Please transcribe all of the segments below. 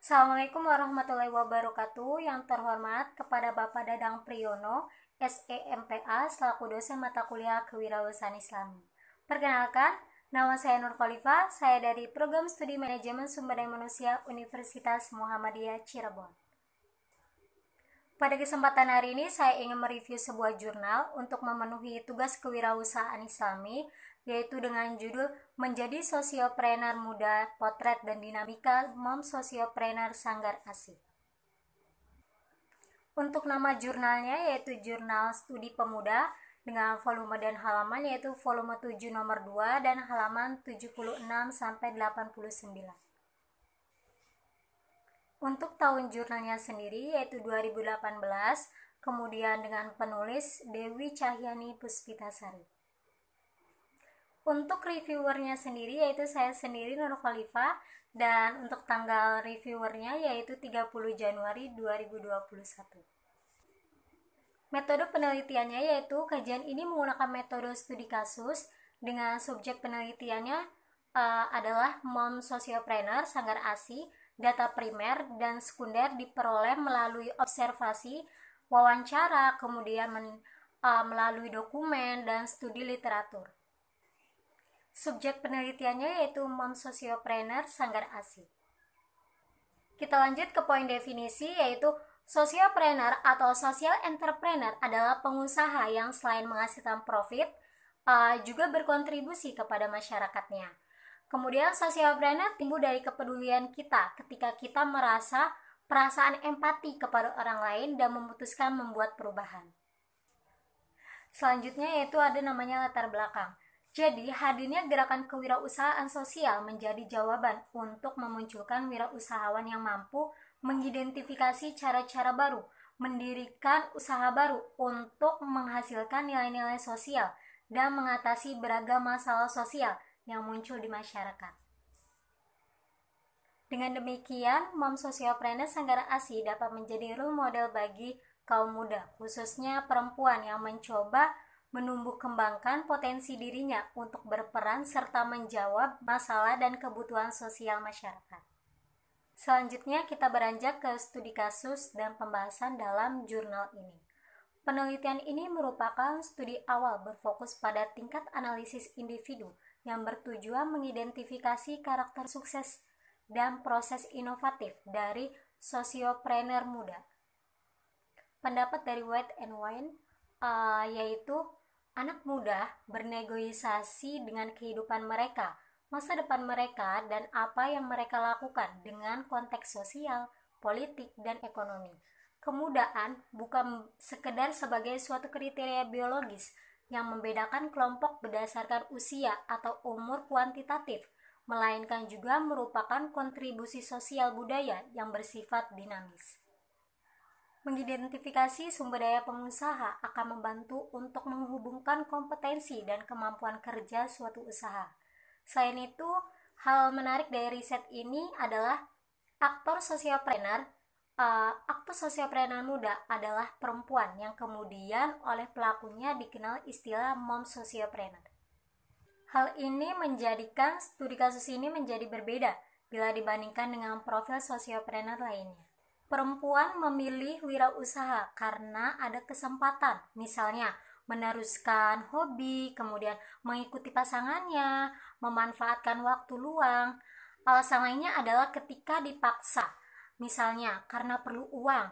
Assalamualaikum warahmatullahi wabarakatuh. Yang terhormat kepada Bapak Dadang Priyono, SEMPA, selaku dosen mata kuliah Kewirausahaan Islami. Perkenalkan, nama saya Nur Khalifah, saya dari Program Studi Manajemen Sumber Daya Manusia Universitas Muhammadiyah Cirebon. Pada kesempatan hari ini, saya ingin mereview sebuah jurnal untuk memenuhi tugas kewirausahaan Islami, yaitu dengan judul Menjadi Sosiopreneur Muda, Potret dan Dinamika Mom Sosiopreneur Sanggar Asih. Untuk nama jurnalnya yaitu Jurnal Studi Pemuda dengan volume dan halaman yaitu volume 7 nomor 2 dan halaman 76 sampai 89. Untuk tahun jurnalnya sendiri yaitu 2018, kemudian dengan penulis Dewi Cahyani Puspitasari. Untuk reviewernya sendiri yaitu saya sendiri Nur Khalifah, dan untuk tanggal reviewernya yaitu 30 Januari 2021. Metode penelitiannya yaitu kajian ini menggunakan metode studi kasus dengan subjek penelitiannya adalah mom sosiopreneur Sanggar Asih. Data primer dan sekunder diperoleh melalui observasi, wawancara, kemudian melalui dokumen dan studi literatur. Subjek penelitiannya yaitu mom sosiopreneur Sanggar Asih. Kita lanjut ke poin definisi yaitu sosiopreneur atau social entrepreneur adalah pengusaha yang selain menghasilkan profit juga berkontribusi kepada masyarakatnya. Kemudian sosiopreneur timbul dari kepedulian kita ketika kita merasa perasaan empati kepada orang lain dan memutuskan membuat perubahan. Selanjutnya yaitu ada namanya latar belakang. Jadi hadirnya gerakan kewirausahaan sosial menjadi jawaban untuk memunculkan wirausahawan yang mampu mengidentifikasi cara-cara baru, mendirikan usaha baru untuk menghasilkan nilai-nilai sosial dan mengatasi beragam masalah sosial yang muncul di masyarakat. Dengan demikian, mom sosiopreneur Sanggar Asih dapat menjadi role model bagi kaum muda, khususnya perempuan yang mencoba menumbuh kembangkan potensi dirinya untuk berperan serta menjawab masalah dan kebutuhan sosial masyarakat. Selanjutnya kita beranjak ke studi kasus dan pembahasan dalam jurnal ini. Penelitian ini merupakan studi awal berfokus pada tingkat analisis individu yang bertujuan mengidentifikasi karakter sukses dan proses inovatif dari sosiopreneur muda. Pendapat dari White and Wine yaitu anak muda bernegosiasi dengan kehidupan mereka, masa depan mereka, dan apa yang mereka lakukan dengan konteks sosial, politik, dan ekonomi. Kemudaan bukan sekedar sebagai suatu kriteria biologis yang membedakan kelompok berdasarkan usia atau umur kuantitatif, melainkan juga merupakan kontribusi sosial budaya yang bersifat dinamis. Mengidentifikasi sumber daya pengusaha akan membantu untuk menghubungkan kompetensi dan kemampuan kerja suatu usaha. Selain itu, hal menarik dari riset ini adalah aktor sosiopreneur muda adalah perempuan yang kemudian oleh pelakunya dikenal istilah mom sosiopreneur. Hal ini menjadikan studi kasus ini menjadi berbeda bila dibandingkan dengan profil sosiopreneur lainnya. Perempuan memilih wirausaha karena ada kesempatan, misalnya meneruskan hobi, kemudian mengikuti pasangannya, memanfaatkan waktu luang. Alasan lainnya adalah ketika dipaksa, misalnya karena perlu uang,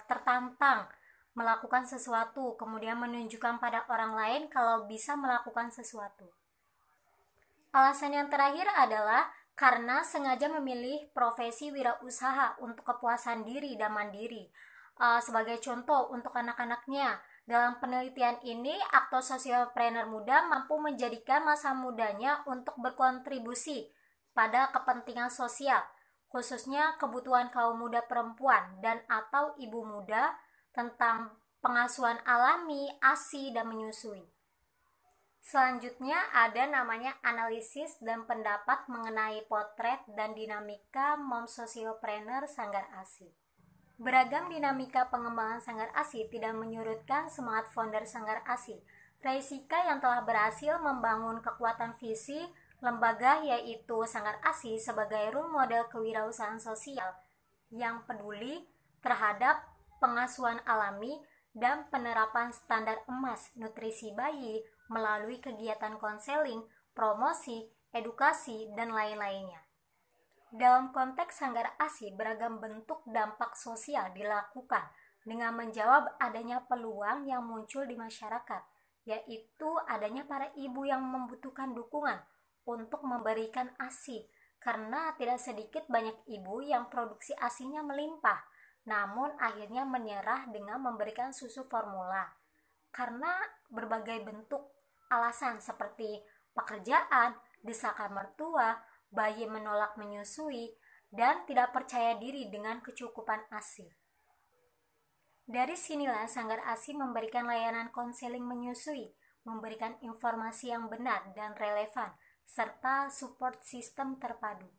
tertantang melakukan sesuatu, kemudian menunjukkan pada orang lain kalau bisa melakukan sesuatu. Alasan yang terakhir adalah karena sengaja memilih profesi wirausaha untuk kepuasan diri dan mandiri. Sebagai contoh untuk anak-anaknya, dalam penelitian ini, aktor sosiopreneur muda mampu menjadikan masa mudanya untuk berkontribusi pada kepentingan sosial, khususnya kebutuhan kaum muda perempuan dan atau ibu muda tentang pengasuhan alami, ASI, dan menyusui. Selanjutnya ada namanya analisis dan pendapat mengenai potret dan dinamika mom sosiopreneur Sanggar Asih. Beragam dinamika pengembangan Sanggar Asih tidak menyurutkan semangat founder Sanggar Asih, Ray Sika, yang telah berhasil membangun kekuatan visi, Lembaga yaitu Sanggar ASI sebagai role model kewirausahaan sosial yang peduli terhadap pengasuhan alami dan penerapan standar emas nutrisi bayi melalui kegiatan konseling, promosi, edukasi, dan lain-lainnya. Dalam konteks Sanggar ASI, beragam bentuk dampak sosial dilakukan dengan menjawab adanya peluang yang muncul di masyarakat, yaitu adanya para ibu yang membutuhkan dukungan untuk memberikan ASI, karena tidak sedikit banyak ibu yang produksi ASINya melimpah, namun akhirnya menyerah dengan memberikan susu formula karena berbagai bentuk alasan seperti pekerjaan, desakan mertua, bayi menolak menyusui, dan tidak percaya diri dengan kecukupan ASI. Dari sinilah Sanggar ASI memberikan layanan konseling menyusui, memberikan informasi yang benar dan relevan, serta support sistem terpadu.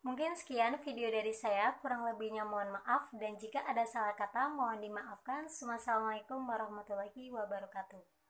Mungkin sekian video dari saya, kurang lebihnya mohon maaf, dan jika ada salah kata mohon dimaafkan. Wassalamualaikum warahmatullahi wabarakatuh.